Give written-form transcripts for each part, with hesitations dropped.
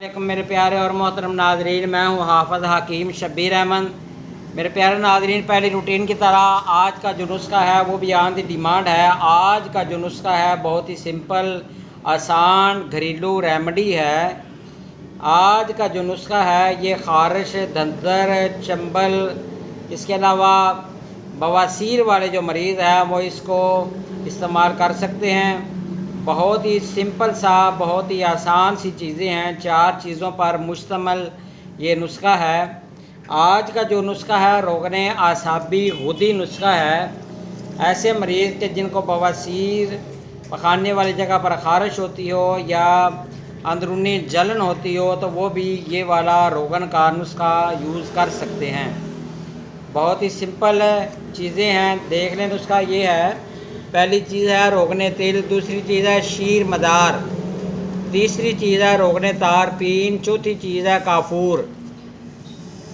वालेकुम मेरे प्यारे और मोहतरम नाजरीन, मैं हूँ हाफ़िज़ हकीम शब्बीर अहमद। मेरे प्यारे नाजरीन, पहली रूटीन की तरह आज का जो नुस्खा है वो बियॉन्ड द डिमांड है। आज का जो नुस्खा है बहुत ही सिंपल, आसान घरेलू रेमेडी है। आज का जो नुस्खा है ये ख़ारिश, दंदर, चंबल, इसके अलावा बवासीर वाले जो मरीज़ हैं वो इसको इस्तेमाल कर सकते हैं। बहुत ही सिंपल सा, बहुत ही आसान सी चीज़ें हैं। 4 चीज़ों पर मुश्तमल ये नुस्खा है। आज का जो नुस्खा है रोगने आसाबी गुदी नुस्खा है। ऐसे मरीज़ के जिनको बवासीर, पखाने वाली जगह पर ख़ारिश होती हो या अंदरूनी जलन होती हो तो वो भी ये वाला रोगन का नुस्खा यूज़ कर सकते हैं। बहुत ही सिंपल चीज़ें हैं, देख लें। नुस्खा ये है, पहली चीज़ है रोगने तिल, दूसरी चीज़ है शीर मदार, तीसरी चीज़ है रोगने तार पीन, चौथी चीज़ है काफूर।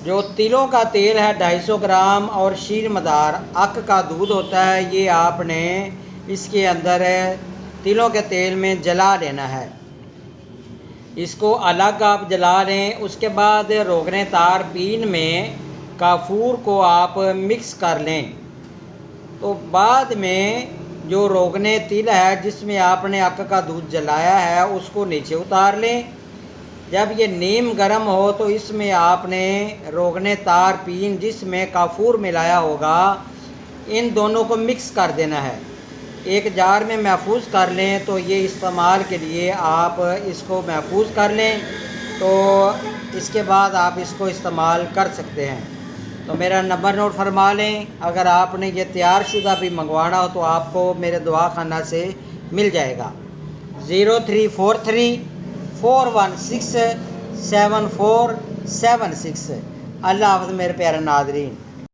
जो तिलों का तेल है 250 ग्राम और शीर मदार अक का दूध होता है, ये आपने इसके अंदर तिलों के तेल में जला लेना है। इसको अलग आप जला लें। उसके बाद रोगने तार पीन में काफूर को आप मिक्स कर लें। तो बाद में जो रोगने तिल है जिसमें आपने अक का दूध जलाया है उसको नीचे उतार लें। जब ये नीम गर्म हो तो इसमें आपने रोगने तार पीन जिसमें काफूर मिलाया होगा इन दोनों को मिक्स कर देना है। एक जार में महफूज कर लें। तो ये इस्तेमाल के लिए आप इसको महफूज कर लें, तो इसके बाद आप इसको इस्तेमाल कर सकते हैं। तो मेरा नंबर नोट फरमा लें। अगर आपने ये तैयार शुदा भी मंगवाना हो तो आपको मेरे दुआ खाना से मिल जाएगा। 0343 416 7476। अल्लाह हाफ़िज़ मेरे प्यारे नाज़रीन।